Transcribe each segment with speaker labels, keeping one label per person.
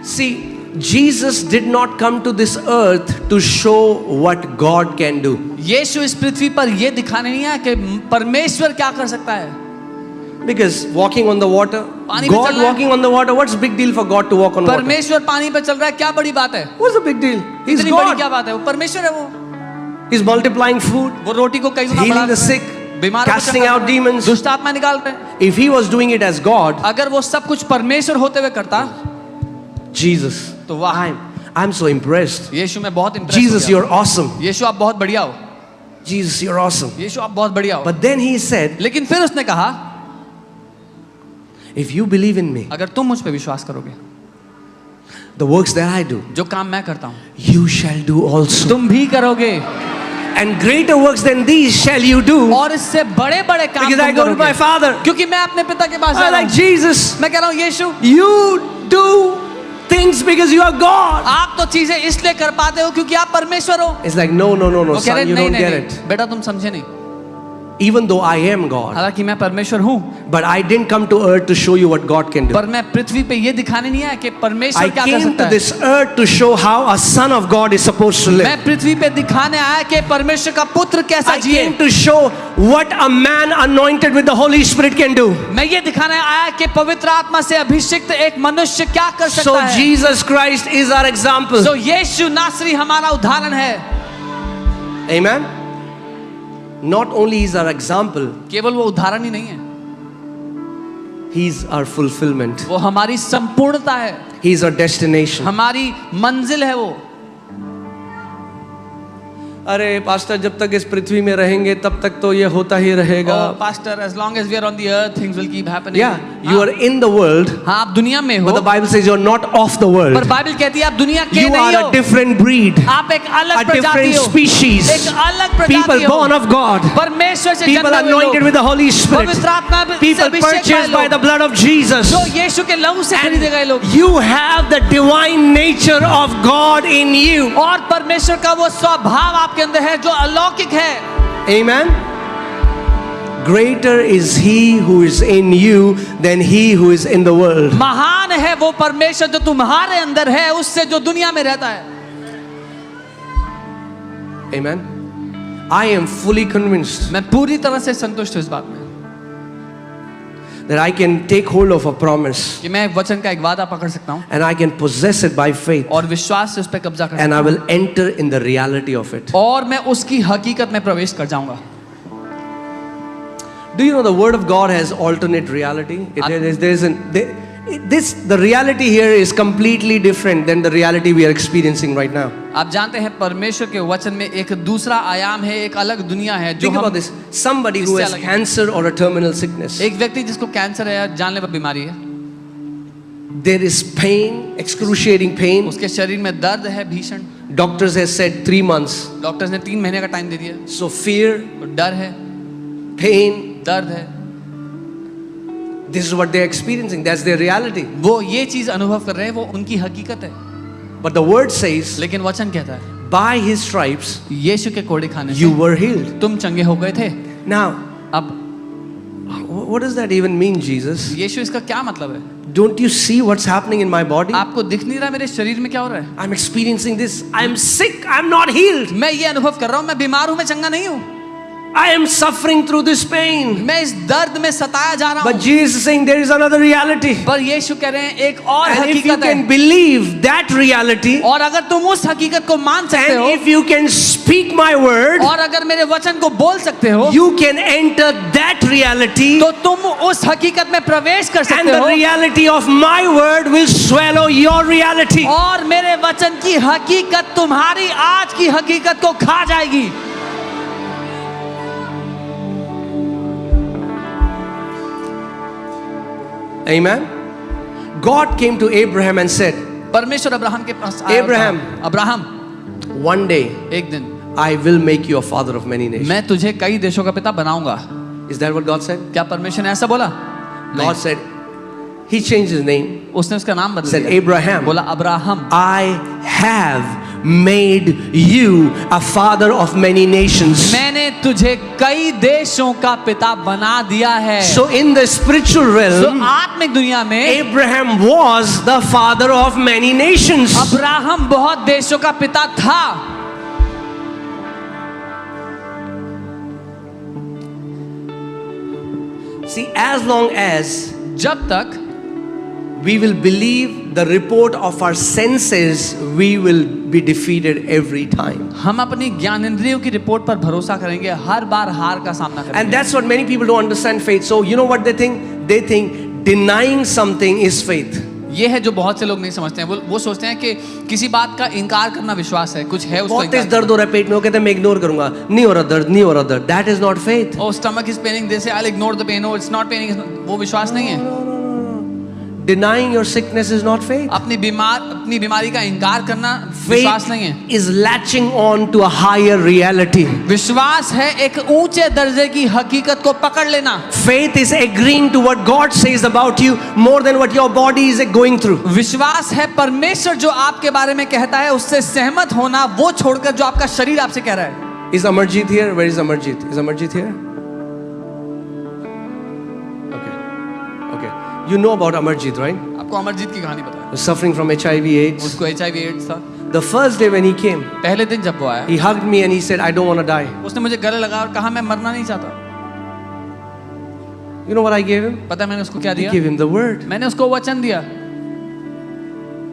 Speaker 1: See, Jesus did not come to this earth to show what God can do.
Speaker 2: यीशु इस पृथ्वी पर यह दिखाने नहीं आया कि परमेश्वर क्या कर सकता है.
Speaker 1: Because walking on the water,
Speaker 2: पानी पे
Speaker 1: God
Speaker 2: चल रहा है.
Speaker 1: walking on the water, what's big deal for God to walk on water?
Speaker 2: परमेश्वर पानी पे चल रहा है, क्या बड़ी बात है?
Speaker 1: What's the big deal? He's
Speaker 2: इतनी बड़ी
Speaker 1: God.
Speaker 2: क्या बात है? वो परमेश्वर है. वो
Speaker 1: He's multiplying food,
Speaker 2: वो रोटी को कई गुना
Speaker 1: healing
Speaker 2: बढ़ा
Speaker 1: the sick,
Speaker 2: बीमारों को
Speaker 1: casting
Speaker 2: चंगा
Speaker 1: out
Speaker 2: कर,
Speaker 1: demons.
Speaker 2: दुष्ट आत्मा निकाल रहे.
Speaker 1: If he was doing it as God,
Speaker 2: अगर वो सब कुछ परमेश्वर होते हुए करता
Speaker 1: Jesus,
Speaker 2: तो वाह,
Speaker 1: I'm so impressed.
Speaker 2: यीशु मैं बहुत इम्प्रेस
Speaker 1: Jesus,
Speaker 2: हो गया.
Speaker 1: you're awesome.
Speaker 2: यीशु आप बहुत बढ़िया हो.
Speaker 1: Jesus, you're awesome.
Speaker 2: यीशु आप बहुत बढ़िया हो.
Speaker 1: But then he said,
Speaker 2: लेकिन फिर उसने कहा,
Speaker 1: if you believe in me,
Speaker 2: अगर तुम मुझ पे विश्वास करोगे,
Speaker 1: the works that I do,
Speaker 2: जो काम मैं करता हूँ,
Speaker 1: you shall do also.
Speaker 2: तुम भी करोगे.
Speaker 1: And greater works than these shall you do.
Speaker 2: और इससे बड़े बड़े काम
Speaker 1: Because I
Speaker 2: तुम
Speaker 1: go to my
Speaker 2: करोगे.
Speaker 1: Father.
Speaker 2: क्योंकि मैं अपने पिता के पास जा
Speaker 1: I'm
Speaker 2: रहा
Speaker 1: like,
Speaker 2: हूँ.
Speaker 1: Jesus,
Speaker 2: मैं कह रहा हूँ, यीशु
Speaker 1: you do things because you are God.
Speaker 2: आप तो चीजें इसलिए कर पाते हो क्योंकि आप परमेश्वर हो.
Speaker 1: It's like, no,
Speaker 2: वो कह रहे
Speaker 1: son, you
Speaker 2: नहीं
Speaker 1: don't
Speaker 2: नहीं
Speaker 1: get
Speaker 2: नहीं,
Speaker 1: it.
Speaker 2: बेटा तुम समझे नहीं.
Speaker 1: Even though I am God,
Speaker 2: हालांकि मैं परमेश्वर हूँ,
Speaker 1: but I didn't come to earth to show you what God can do.
Speaker 2: पर मैं पृथ्वी पे ये दिखाने नहीं आया कि परमेश्वर
Speaker 1: I
Speaker 2: क्या कर
Speaker 1: came
Speaker 2: सकता
Speaker 1: to
Speaker 2: है.
Speaker 1: this earth to show how a son of God is supposed to live.
Speaker 2: मैं पृथ्वी पे दिखाने आया कि परमेश्वर का पुत्र कैसा
Speaker 1: I
Speaker 2: जिए.
Speaker 1: came to show what a man anointed with the Holy Spirit can do.
Speaker 2: मैं ये दिखाने आया कि पवित्र आत्मा से अभिषिक्त एक मनुष्य क्या कर
Speaker 1: So
Speaker 2: सकता है.
Speaker 1: Jesus Christ is our example.
Speaker 2: तो यीशु नासरी हमारा उदाहरण है.
Speaker 1: Amen. Not only is our example,
Speaker 2: केवल वो उदाहरण ही नहीं है,
Speaker 1: he's our fulfillment.
Speaker 2: वो हमारी संपूर्णता है,
Speaker 1: He's our destination.
Speaker 2: हमारी मंजिल है वो.
Speaker 1: अरे पास्टर, जब तक इस पृथ्वी में रहेंगे तब तक तो ये होता ही रहेगा.
Speaker 2: Oh, pastor, as long as we are on the earth, things will keep happening.
Speaker 1: Yeah, you are in the world,
Speaker 2: हाँ, आप दुनिया में हो,
Speaker 1: but the Bible says you're not of the
Speaker 2: पर
Speaker 1: world.
Speaker 2: बाइबल कहती है आप दुनिया के
Speaker 1: You
Speaker 2: नहीं
Speaker 1: are
Speaker 2: हो.
Speaker 1: a different breed,
Speaker 2: आप एक अलग
Speaker 1: a
Speaker 2: प्रजाति
Speaker 1: different
Speaker 2: हो,
Speaker 1: species.
Speaker 2: एक अलग प्रजाति
Speaker 1: People
Speaker 2: हो.
Speaker 1: born of God,
Speaker 2: परमेश्वर से
Speaker 1: people
Speaker 2: जन्मे हुए
Speaker 1: anointed
Speaker 2: लोग,
Speaker 1: with the Holy Spirit,
Speaker 2: पवित्र आत्मा से
Speaker 1: people
Speaker 2: अभिषेक पाए
Speaker 1: purchased by
Speaker 2: लोग,
Speaker 1: the blood of Jesus.
Speaker 2: जो यीशु के लहू से खरीदे गए लोग,
Speaker 1: You have the divine nature of God in you.
Speaker 2: और परमेश्वर का वो स्वभाव आपके अंदर है जो अलौकिक है.
Speaker 1: Amen. Greater is he who is in you than he who is in the world.
Speaker 2: महान है वो परमेश्वर जो तुम्हारे अंदर है उससे जो दुनिया में रहता है.
Speaker 1: Amen. I am fully convinced
Speaker 2: मैं पूरी तरह से संतुष्ट हूँ इस बात में
Speaker 1: that I can take hold of a promise
Speaker 2: कि मैं वचन का एक वादा पकड़ सकता हूँ
Speaker 1: and I can possess it by faith
Speaker 2: और विश्वास से उस पर कब्जा कर
Speaker 1: and
Speaker 2: सकता
Speaker 1: I
Speaker 2: हूँ,
Speaker 1: will enter in the reality of it.
Speaker 2: और मैं उसकी हकीकत में प्रवेश कर जाऊंगा.
Speaker 1: Do you know the word of God has alternate reality? The reality here is completely different than the reality we are experiencing right now.
Speaker 2: आप जानते हैं परमेश्वर के वचन में एक दूसरा आयाम है, एक अलग दुनिया है जो
Speaker 1: Think about this. Somebody who has cancer or a terminal sickness.
Speaker 2: एक व्यक्ति जिसको कैंसर है या जानलेवा बीमारी है,
Speaker 1: There is pain, excruciating pain.
Speaker 2: उसके शरीर में दर्द है भीषण.
Speaker 1: Doctors have said 3 months.
Speaker 2: Doctors ने 3 महीने का टाइम दे दिया.
Speaker 1: So fear,
Speaker 2: तो डर है,
Speaker 1: pain,
Speaker 2: दर्द है,
Speaker 1: this is what they're experiencing. That's their reality.
Speaker 2: वो ये चीज अनुभव कर रहे हैं, वो उनकी हकीकत है.
Speaker 1: But the word says,
Speaker 2: लेकिन वचन कहता है
Speaker 1: by his stripes
Speaker 2: यीशु के कोड़े खाने
Speaker 1: you
Speaker 2: से
Speaker 1: were healed.
Speaker 2: तुम चंगे हो गए थे.
Speaker 1: Now,
Speaker 2: अब
Speaker 1: what does that even mean, Jesus?
Speaker 2: यीशु इसका क्या मतलब है?
Speaker 1: Don't you see what's happening in my body?
Speaker 2: आपको दिख नहीं रहा मेरे शरीर में क्या हो रहा है?
Speaker 1: I'm experiencing this. I'm sick. I'm not healed.
Speaker 2: मैं ये अनुभव कर रहा हूँ, मैं बीमार हूँ, मैं चंगा नहीं हूँ.
Speaker 1: I am suffering through this pain.
Speaker 2: मैं इस दर्द में सताया जा रहा
Speaker 1: But
Speaker 2: हूँ.
Speaker 1: Jesus is saying there is another reality.
Speaker 2: पर यीशु कह रहे हैं एक और
Speaker 1: And if you
Speaker 2: हकीकत
Speaker 1: can
Speaker 2: है,
Speaker 1: believe that reality,
Speaker 2: और अगर तुम उस हकीकत को मान सकते
Speaker 1: and
Speaker 2: हो,
Speaker 1: if you can speak my word,
Speaker 2: और अगर मेरे वचन को बोल सकते हो,
Speaker 1: you can enter that reality,
Speaker 2: तो तुम उस हकीकत में प्रवेश कर
Speaker 1: and
Speaker 2: सकते
Speaker 1: the
Speaker 2: हो,
Speaker 1: reality of my word will swallow your reality.
Speaker 2: और मेरे वचन की हकीकत तुम्हारी आज की हकीकत को खा जाएगी.
Speaker 1: Amen. God came to Abraham and said,
Speaker 2: परमेश्वर अब्राहम के पास आया और
Speaker 1: Abraham.
Speaker 2: कहा, अब्राहम,
Speaker 1: one day
Speaker 2: एक दिन
Speaker 1: I will make you a father of many nations.
Speaker 2: मैं तुझे कई देशों का पिता बनाऊंगा.
Speaker 1: Is that what God said?
Speaker 2: क्या परमेश्वर ने ऐसा बोला?
Speaker 1: God said, he changed his name,
Speaker 2: उसने उसका नाम बदल
Speaker 1: said
Speaker 2: दिया.
Speaker 1: Abraham.
Speaker 2: बोला Abraham,
Speaker 1: I have made you a father of many nations.
Speaker 2: मैंने तुझे कई देशों का पिता बना दिया है।
Speaker 1: So in the spiritual
Speaker 2: तो
Speaker 1: realm,
Speaker 2: आत्मिक दुनिया में
Speaker 1: Abraham was the father of many nations.
Speaker 2: Abraham बहुत देशों का पिता था।
Speaker 1: See, as long as
Speaker 2: जब तक
Speaker 1: we will believe the report of our senses, we will be defeated every time.
Speaker 2: हम अपनी ज्ञानेंद्रियों की रिपोर्ट पर भरोसा करेंगे, हर बार हार का सामना
Speaker 1: And
Speaker 2: करेंगे।
Speaker 1: that's what many people don't understand faith. So you know what they think? They think denying something is faith.
Speaker 2: ये है जो बहुत से लोग नहीं समझते हैं। वो सोचते हैं कि किसी बात का इनकार करना विश्वास है, कुछ है उसको
Speaker 1: बहुत तेज
Speaker 2: इनकार
Speaker 1: दर्द हो रहा है पेट में, वो कहते हैं मैं इग्नोर करूंगा, नहीं हो रहा दर्द, नहीं हो रहा दर्द. That is not faith.
Speaker 2: करना। Oh, stomach is paining, they say I'll ignore the pain. Oh, it's not paining. वो विश्वास नहीं है।
Speaker 1: Denying your sickness is not faith.
Speaker 2: अपनी बीमारी का इनकार करना विश्वास नहीं है।
Speaker 1: Faith is latching on to a higher reality.
Speaker 2: विश्वास है एक ऊंचे दर्जे की हकीकत को पकड़ लेना।
Speaker 1: Faith is agreeing to what God says about you more than what your body is going through.
Speaker 2: विश्वास है परमेश्वर जो आपके बारे में कहता है उससे सहमत होना, वो छोड़कर जो आपका शरीर आपसे कह रहा है।
Speaker 1: Is Amarjit here? Where is Amarjit? Is Amarjit here? Okay. You know about Amarjit, right?
Speaker 2: आपको अमरजीत की कहानी पता है?
Speaker 1: He's suffering from HIV/AIDS.
Speaker 2: उसको HIV एड्स था।
Speaker 1: The first day when he came,
Speaker 2: पहले दिन जब वो आया,
Speaker 1: he hugged me and he said, I don't want to die.
Speaker 2: उसने मुझे गले लगा और कहा मैं मरना नहीं चाहता।
Speaker 1: You know what I gave him?
Speaker 2: पता है मैंने उसको क्या
Speaker 1: I
Speaker 2: दिया?
Speaker 1: gave him the word.
Speaker 2: मैंने उसको वचन दिया।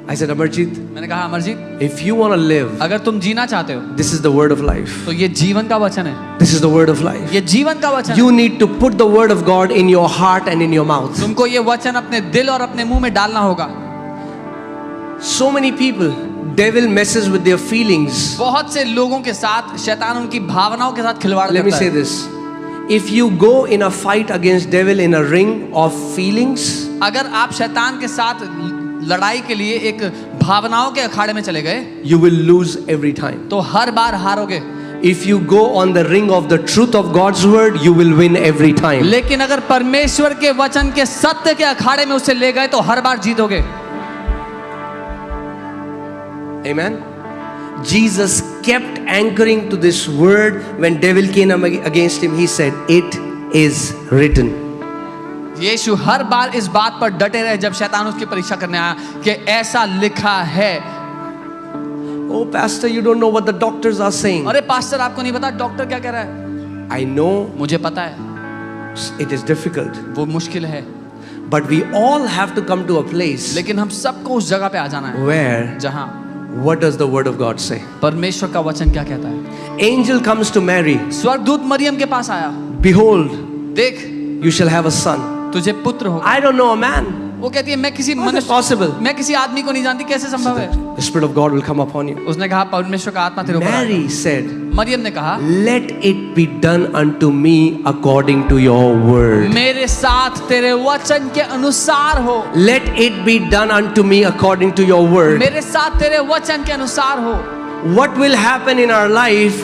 Speaker 1: I said, Amarjit,
Speaker 2: मैंने कहा Amarjeet,
Speaker 1: if you want to live,
Speaker 2: अगर तुम जीना चाहते हो
Speaker 1: this is the word of life.
Speaker 2: तो ये जीवन का वचन है।
Speaker 1: This is the word of life.
Speaker 2: ये जीवन का वचन
Speaker 1: You
Speaker 2: है।
Speaker 1: need to put the word of God in your heart and in your mouth.
Speaker 2: तुमको ये वचन अपने दिल और अपने मुंह में डालना होगा।
Speaker 1: So many people, devil messes with their feelings.
Speaker 2: बहुत से लोगों के साथ शैतान उनकी भावनाओं के साथ खिलवाड़
Speaker 1: Let me
Speaker 2: करता
Speaker 1: say
Speaker 2: है।
Speaker 1: this. If you go in a fight against devil in a ring of feelings,
Speaker 2: अगर आप शैतान के साथ लड़ाई के लिए एक भावनाओं के अखाड़े में चले गए
Speaker 1: you will lose every time.
Speaker 2: तो हर बार हारोगे।
Speaker 1: If you go on the ring of the truth of God's word, you will win every time.
Speaker 2: लेकिन अगर परमेश्वर के वचन के सत्य के अखाड़े में उसे ले गए तो हर बार जीतोगे।
Speaker 1: Amen. Jesus kept anchoring to this word. When devil came against him, he said, it is written.
Speaker 2: यीशु हर बार इस बात पर डटे रहे जब शैतान उसकी परीक्षा करने आया कि ऐसा लिखा है।
Speaker 1: Oh, pastor, you don't know what the doctors are saying.
Speaker 2: अरे पास्टर आपको नहीं पता डॉक्टर क्या कह रहा है?
Speaker 1: I know
Speaker 2: मुझे पता है
Speaker 1: it is difficult,
Speaker 2: वो मुश्किल है,
Speaker 1: but we all have to come to a place
Speaker 2: लेकिन हम सबको उस जगह पे आ जाना है
Speaker 1: where
Speaker 2: जहां
Speaker 1: what does the word of God say?
Speaker 2: परमेश्वर का वचन क्या कहता है।
Speaker 1: Angel comes to Mary.
Speaker 2: स्वर्गदूत मरियम के पास आया,
Speaker 1: Behold,
Speaker 2: देख
Speaker 1: you shall have a son.
Speaker 2: तुझे पुत्र होगा।
Speaker 1: I don't know a man.
Speaker 2: वो कहती है मैं किसी
Speaker 1: How is it
Speaker 2: मनुष्य
Speaker 1: possible?
Speaker 2: मैं किसी आदमी को नहीं जानती, कैसे संभव है?
Speaker 1: The Spirit of God will come upon you.
Speaker 2: उसने कहा परमेश्वर का आत्मा तेरे ऊपर आएगा।
Speaker 1: Mary said,
Speaker 2: मरियम ने कहा
Speaker 1: let it be done unto me according to your word.
Speaker 2: मेरे साथ तेरे वचन के अनुसार हो।
Speaker 1: Let it be done unto me according to your word.
Speaker 2: मेरे साथ तेरे वचन के अनुसार हो।
Speaker 1: What will happen in our life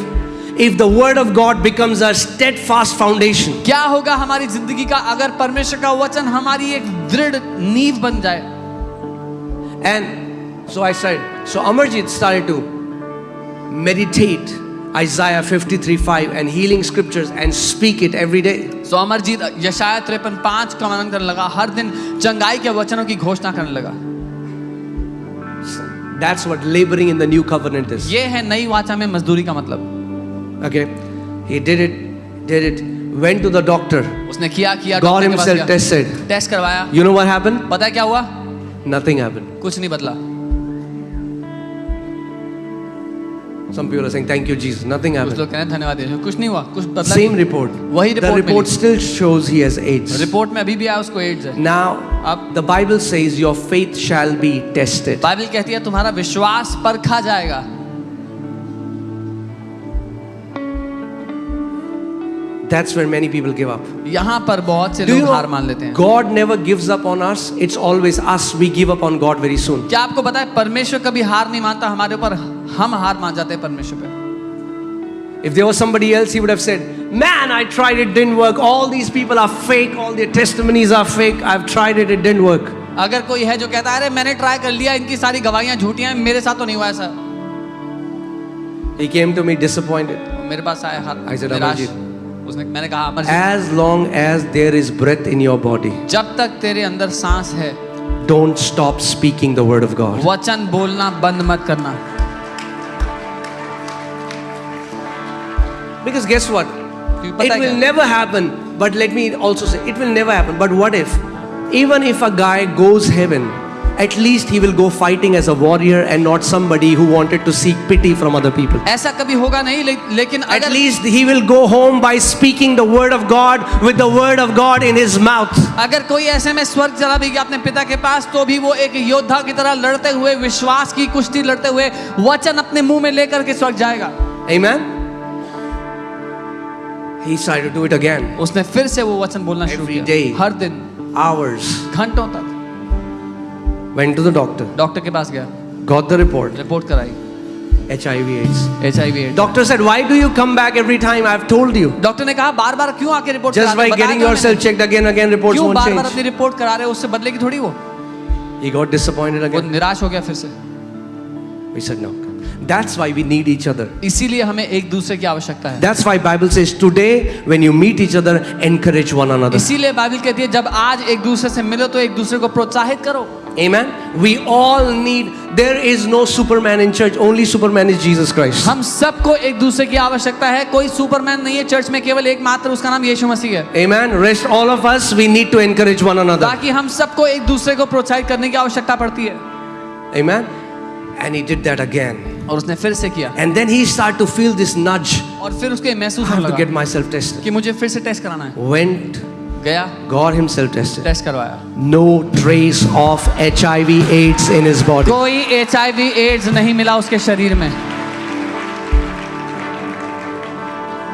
Speaker 1: if the word of God becomes a steadfast foundation?
Speaker 2: क्या होगा हमारी जिंदगी का अगर परमेश्वर का वचन हमारी एक दृढ़ नींव बन जाए?
Speaker 1: And so I said, so Amarjit started to meditate Isaiah 53:5 and healing scriptures and speak it every day.
Speaker 2: तो अमरजीत यशाया 53:5 का मनन करने लगा, हर दिन चंगाई के वचनों की घोषणा करने लगा।
Speaker 1: That's what laboring in the new covenant is.
Speaker 2: ये है नई वाचा में मजदूरी का मतलब।
Speaker 1: Okay, he did it, went to the doctor,
Speaker 2: उसने किया
Speaker 1: God
Speaker 2: डॉक्टर के पास
Speaker 1: himself
Speaker 2: गया,
Speaker 1: tested.
Speaker 2: टेस्ट करवाया।
Speaker 1: You know what happened?
Speaker 2: पता है क्या हुआ?
Speaker 1: Nothing happened.
Speaker 2: कुछ नहीं बदला।
Speaker 1: Some people are saying, thank you Jesus, nothing
Speaker 2: कुछ
Speaker 1: happened.
Speaker 2: लोग कह रहे हैं धन्यवाद यीशु, कुछ नहीं हुआ, कुछ बदला
Speaker 1: Same
Speaker 2: नहीं।
Speaker 1: report.
Speaker 2: वही
Speaker 1: The
Speaker 2: रिपोर्ट
Speaker 1: report
Speaker 2: मिली।
Speaker 1: still shows he has AIDS.
Speaker 2: Report में अभी भी आया उसको एड्स है।
Speaker 1: Now,
Speaker 2: अब
Speaker 1: the Bible says your faith shall be tested.
Speaker 2: Bible कहती है तुम्हारा विश्वास परखा जाएगा।
Speaker 1: That's where many people give up.
Speaker 2: यहाँ पर बहुत से
Speaker 1: Do you
Speaker 2: लोग हार
Speaker 1: know,
Speaker 2: मान लेते हैं।
Speaker 1: God never gives up on us. It's always us. We give up on God very soon.
Speaker 2: क्या आपको पता है परमेश्वर कभी हार नहीं मानता हमारे ऊपर, हम हार मान जाते हैं परमेश्वर पे।
Speaker 1: If there was somebody else, he would have said, man, I tried it, didn't work. All these people are fake. All their testimonies are fake. I've tried it, it didn't work.
Speaker 2: अगर कोई है जो कहता है अरे मैंने try कर लिया, इनकी सारी गवाहियां झूठी हैं, मेरे साथ तो नहीं हुआ ऐसा।
Speaker 1: He came to me disappointed.
Speaker 2: मेरे पास आया
Speaker 1: I said,
Speaker 2: निराश।
Speaker 1: "अमरजीत."
Speaker 2: उसने मैंने कहा Amarjeet,
Speaker 1: As long as there is breath in your body,
Speaker 2: जब तक तेरे अंदर सांस है
Speaker 1: don't stop speaking the word of God.
Speaker 2: वचन बोलना बंद मत करना।
Speaker 1: Because guess what?
Speaker 2: क्योंकि पता
Speaker 1: It
Speaker 2: है
Speaker 1: will
Speaker 2: क्या?
Speaker 1: never happen. But let me also say, it will never happen. But what if, even if a guy goes heaven, at least he will go fighting as a warrior and not somebody who wanted to seek pity from other people.
Speaker 2: ऐसा कभी होगा नहीं, लेकिन
Speaker 1: At
Speaker 2: अगर
Speaker 1: least he will go home by speaking the word of God with the word of God in his mouth.
Speaker 2: अगर कोई ऐसे में स्वर्ग चला भी गया अपने पिता के पास, तो भी वो एक योद्धा की तरह लड़ते हुए, विश्वास की कुश्ती लड़ते हुए, वचन अपने मुंह में लेकर के स्वर्ग जाएगा।
Speaker 1: Amen. He started to do it again.
Speaker 2: उसने फिर से वो वचन बोलना शुरू
Speaker 1: Every
Speaker 2: किया,
Speaker 1: day.
Speaker 2: हर दिन,
Speaker 1: Hours.
Speaker 2: घंटों तक।
Speaker 1: Went to the doctor.
Speaker 2: Doctor के पास गया,
Speaker 1: Got the report.
Speaker 2: रिपोर्ट कराई,
Speaker 1: HIV/AIDS.
Speaker 2: HIV/AIDS।
Speaker 1: Doctor said, why do you come back every time? I've told you.
Speaker 2: Doctor ने कहा बार बार क्यों आके report
Speaker 1: Just by getting yourself checked again, reports
Speaker 2: क्यों
Speaker 1: won't
Speaker 2: बार बार अपनी
Speaker 1: change.
Speaker 2: Report करा रहे हो, उससे बदलेगी थोड़ी वो।
Speaker 1: He got disappointed
Speaker 2: वो
Speaker 1: again.
Speaker 2: निराश हो गया फिर से।
Speaker 1: We said no. That's why we need each other.
Speaker 2: इसीलिए हमें एक दूसरे की आवश्यकता है।
Speaker 1: That's why Bible says today when you meet each other, encourage one another.
Speaker 2: इसीलिए बाइबल कहती है जब आज एक दूसरे से मिलो तो एक दूसरे को प्रोत्साहित करो।
Speaker 1: Amen. We all need. There is no Superman in church. Only Superman is Jesus Christ.
Speaker 2: हम सबको एक दूसरे की आवश्यकता है। कोई सुपरमैन नहीं है चर्च में, केवल एक मात्र, उसका नाम यीशु मसीह है।
Speaker 1: Amen. Rest all of us, we need to encourage one another.
Speaker 2: ताकि हम सबको एक दूसरे को प्रोत्साहित करने की आवश्यकता पड़ती है।
Speaker 1: Amen. And he did that again.
Speaker 2: और उसने फिर से किया।
Speaker 1: And then he started to feel this nudge.
Speaker 2: और फिर उसके महसूस
Speaker 1: I
Speaker 2: होने
Speaker 1: have to get
Speaker 2: लगा
Speaker 1: myself tested.
Speaker 2: कि मुझे फिर से टेस्ट कराना है।
Speaker 1: Went,
Speaker 2: गया,
Speaker 1: God himself tested.
Speaker 2: टेस्ट करवाया,
Speaker 1: No trace of HIV/AIDS in his body.
Speaker 2: कोई HIV/AIDS नहीं मिला उसके शरीर में।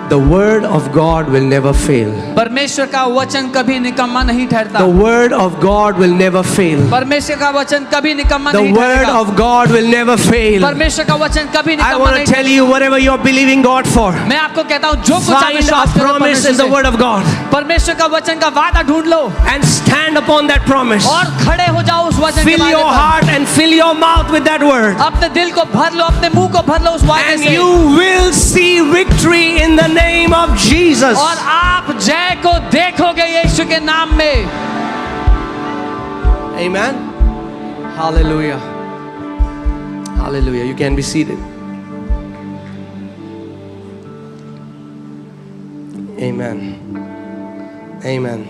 Speaker 1: The word of God will never fail.
Speaker 2: परमेश्वर का वचन कभी निकम्मा नहीं ठहरता।
Speaker 1: The word of God will never fail.
Speaker 2: परमेश्वर का वचन कभी निकम्मा
Speaker 1: The
Speaker 2: नहीं
Speaker 1: word
Speaker 2: ठहरेगा।
Speaker 1: of God will never fail.
Speaker 2: परमेश्वर का वचन कभी
Speaker 1: I
Speaker 2: निकम्मा
Speaker 1: want
Speaker 2: नहीं
Speaker 1: to tell you, whatever you're believing God for,
Speaker 2: मैं आपको कहता हूँ जो कुछ आप
Speaker 1: find a
Speaker 2: विश्वास करो
Speaker 1: promise in the
Speaker 2: परमेश्वर
Speaker 1: word of God
Speaker 2: से, परमेश्वर का वचन का वादा ढूंढ लो
Speaker 1: and stand upon that promise.
Speaker 2: और खड़े हो जाओ उस वचन के
Speaker 1: Fill
Speaker 2: वादे
Speaker 1: your
Speaker 2: पर।
Speaker 1: heart and fill your mouth with that word.
Speaker 2: अपने दिल को भर लो, अपने मुंह को भर लो उस वादे
Speaker 1: And
Speaker 2: से,
Speaker 1: you will see victory in the name of Jesus.
Speaker 2: और आप जय को देखोगे यीशु के नाम में।
Speaker 1: Amen. Hallelujah. Hallelujah. You can be seated. Amen. Amen.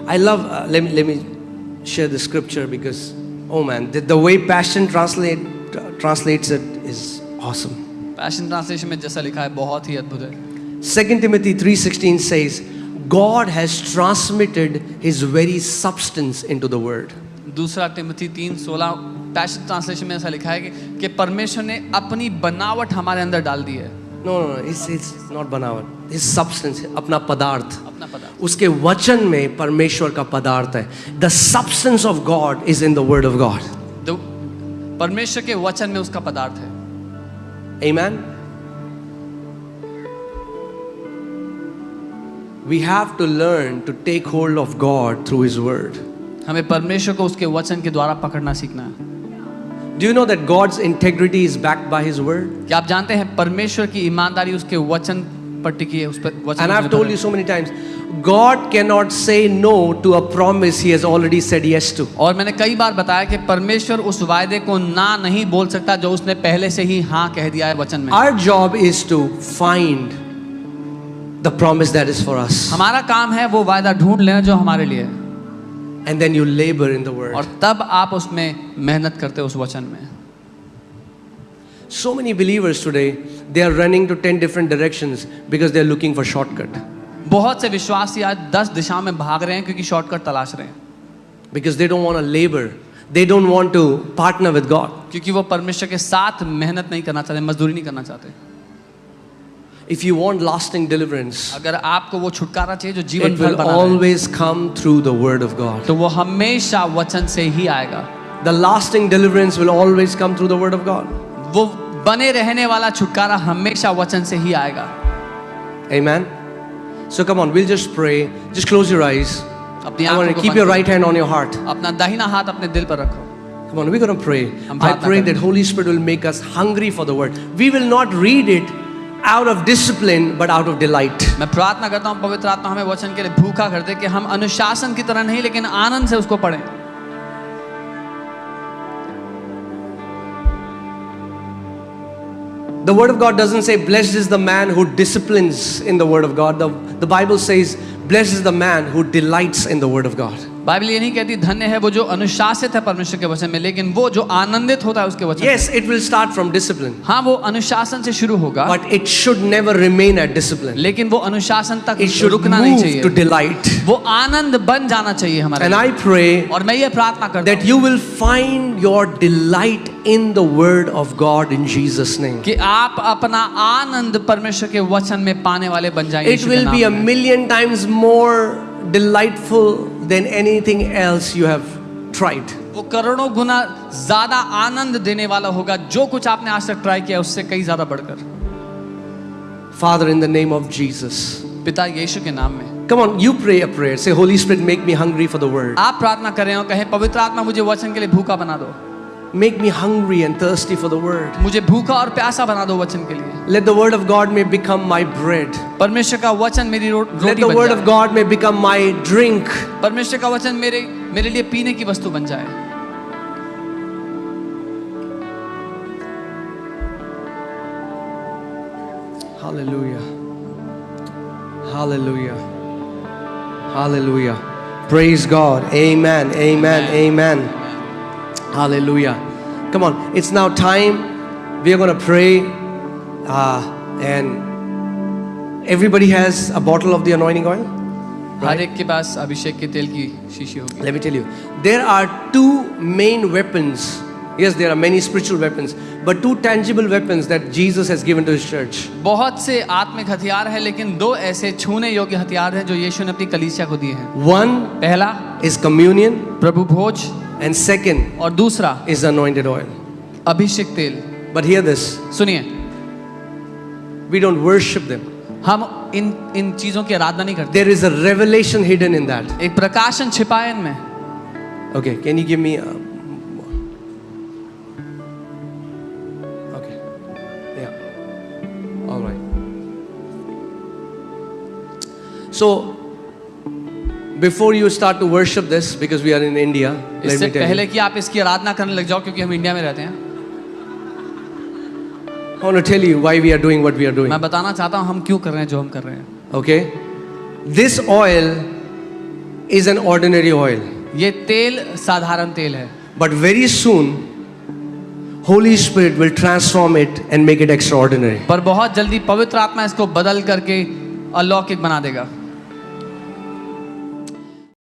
Speaker 1: I love, let me share the scripture because, oh man, the way Passion translates it is awesome.
Speaker 2: Passion translation में जैसा लिखा है बहुत ही अद्भुत है।
Speaker 1: 2 Timothy 3:16 says, God has transmitted his very substance into the word.
Speaker 2: दूसरा Timothy 3:16 passion translation में ऐसा लिखा है कि परमेश्वर ने अपनी बनावट हमारे अंदर डाल दी है।
Speaker 1: No, it's not बनावट, his substance, अपना पदार्थ,
Speaker 2: अपना पदार्थ,
Speaker 1: उसके वचन में परमेश्वर का पदार्थ है. The substance of God is in the word of God.
Speaker 2: परमेश्वर के वचन में उसका पदार्थ है।
Speaker 1: Amen. We have to learn to take hold of God through his word.
Speaker 2: हमें परमेश्वर को उसके वचन के द्वारा पकड़ना सीखना है।
Speaker 1: Do you know that God's integrity is backed by his word?
Speaker 2: क्या आप जानते हैं परमेश्वर की ईमानदारी उसके वचन पर टिकी है, उस पर वचन।
Speaker 1: And I've told you so many times, God cannot say no to a promise he has already said yes to.
Speaker 2: और मैंने कई बार बताया कि परमेश्वर उस वायदे को ना नहीं बोल सकता जो उसने पहले से ही हाँ कह दिया है वचन में।
Speaker 1: Our job is to find the promise that is for us.
Speaker 2: हमारा काम है वो वायदा ढूंढ लेना जो हमारे लिए है,
Speaker 1: And then you labor in the word.
Speaker 2: और तब आप उसमें मेहनत करते हो उस वचन में।
Speaker 1: So many believers today, they are running to 10 different directions because they are looking for shortcut.
Speaker 2: बहुत से विश्वासी आज 10 दिशाओं में भाग रहे हैं क्योंकि शॉर्टकट तलाश रहे हैं,
Speaker 1: Because they don't want to labor. They don't want to partner with God.
Speaker 2: क्योंकि वो परमेश्वर के साथ मेहनत नहीं करना चाहते, मजदूरी नहीं करना चाहते।
Speaker 1: If you want lasting deliverance,
Speaker 2: अगर आपको वो छुटकारा चाहिए जो जीवन
Speaker 1: it
Speaker 2: भर
Speaker 1: will
Speaker 2: बना रहे,
Speaker 1: always come through the word of God.
Speaker 2: तो वो हमेशा वचन से ही आएगा।
Speaker 1: The lasting deliverance will always come through the word of God.
Speaker 2: वो बने रहने वाला छुटकारा हमेशा वचन से ही आएगा।
Speaker 1: Amen. So come on, we'll just pray. Just close your eyes.
Speaker 2: अपनी
Speaker 1: I
Speaker 2: आंखों
Speaker 1: want
Speaker 2: को
Speaker 1: to keep
Speaker 2: बंद
Speaker 1: your
Speaker 2: करो।
Speaker 1: right hand on your heart.
Speaker 2: अपना दाहिना हाथ अपने दिल पर रखो।
Speaker 1: Come on, we're going to pray.
Speaker 2: हम
Speaker 1: I
Speaker 2: प्रार्थना
Speaker 1: pray
Speaker 2: करें।
Speaker 1: that Holy Spirit will make us hungry for the word. We will not read it out of discipline, but out of delight.
Speaker 2: मैं प्रार्थना करता हूँ पवित्र आत्मा हमें वचन के लिए भूखा कर दे कि हम अनुशासन की तरह नहीं लेकिन आनंद से उसको पढ़ें।
Speaker 1: The word of God doesn't say, blessed is the man who disciplines in the word of God. The Bible says, blessed is the man who delights in the word of God.
Speaker 2: Bible ये नहीं कहती धन्य है वो जो अनुशासित है परमेश्वर के वचन में, लेकिन वो जो आनंदित होता है उसके वचन
Speaker 1: Yes, it will start from discipline,
Speaker 2: में। हाँ, वो अनुशासन से शुरू होगा,
Speaker 1: but it should never remain at discipline.
Speaker 2: लेकिन वो अनुशासन तक
Speaker 1: It should
Speaker 2: रुकना नहीं
Speaker 1: move
Speaker 2: चाहिए।
Speaker 1: to delight.
Speaker 2: वो आनंद बन जाना चाहिए हमारे
Speaker 1: And
Speaker 2: लिए।
Speaker 1: I pray
Speaker 2: और मैं ये प्रार्थना करता
Speaker 1: that
Speaker 2: हूँ
Speaker 1: you will find your delight in the word of God in Jesus' name.
Speaker 2: कि आप अपना आनंद परमेश्वर के वचन में पाने वाले बन जाएंगे।
Speaker 1: It will be a million times more delightful than anything else you have tried.
Speaker 2: वो करोड़ों गुना ज्यादा आनंद देने वाला होगा जो कुछ आपने आज तक ट्राई किया उससे कई ज्यादा बढ़कर।
Speaker 1: Father, in the name of Jesus.
Speaker 2: पिता यीशु के नाम में
Speaker 1: Come on, you pray a prayer. Say, Holy Spirit, make me hungry for the word.
Speaker 2: आप प्रार्थना करें और कहें पवित्र आत्मा मुझे वचन के लिए भूखा बना दो,
Speaker 1: Make me hungry and thirsty for the word.
Speaker 2: मुझे भूखा और प्यासा बना दो वचन के लिए।
Speaker 1: Let the word of God may become my bread.
Speaker 2: परमेश्वर का वचन मेरी
Speaker 1: Let
Speaker 2: रोटी
Speaker 1: the
Speaker 2: बन
Speaker 1: word
Speaker 2: जाए।
Speaker 1: of God may become my drink.
Speaker 2: परमेश्वर का वचन मेरे लिए पीने की वस्तु बन जाए।
Speaker 1: Hallelujah. Hallelujah. Hallelujah. Praise God. Amen. Amen. Amen. Hallelujah. Come on. It's now time. We are going to pray. And everybody has a bottle of the anointing oil.
Speaker 2: हर एक के पास अभिषेक के तेल की शीशी होगी।
Speaker 1: Let me tell you. There are two main weapons. Yes, there are many spiritual weapons. But two tangible weapons that Jesus has given to his church.
Speaker 2: बहुत से आत्मिक हथियार हैं, लेकिन दो ऐसे छूने योग्य हथियार हैं जो यीशु ने अपनी कलीसिया को दिए हैं।
Speaker 1: One
Speaker 2: पहला
Speaker 1: is communion.
Speaker 2: Prabhu Bhoj
Speaker 1: And second
Speaker 2: और दूसरा
Speaker 1: is the anointed oil.
Speaker 2: अभिषेक तेल।
Speaker 1: But hear this.
Speaker 2: सुनिए,
Speaker 1: We don't worship them.
Speaker 2: हम इन चीजों की आराधना नहीं करते।
Speaker 1: There is a revelation hidden in that.
Speaker 2: एक प्रकाशन छिपा है इनमें।
Speaker 1: Okay, can you give me okay. Yeah. All right. So before you start to worship this, because we are in India, let
Speaker 2: इससे
Speaker 1: me tell
Speaker 2: पहले
Speaker 1: you,
Speaker 2: कि आप इसकी आराधना करने लग जाओ, क्योंकि हम इंडिया में रहते हैं,
Speaker 1: I want to tell you why we are doing what we are doing.
Speaker 2: मैं बताना चाहता हूँ हम क्यों कर रहे हैं जो हम कर रहे हैं।
Speaker 1: Okay? This oil is an ordinary oil.
Speaker 2: ये तेल साधारण तेल है,
Speaker 1: But very soon, Holy Spirit will transform it and make it extraordinary.
Speaker 2: पर बहुत जल्दी पवित्र आत्मा इसको बदल करके अलौकिक बना देगा।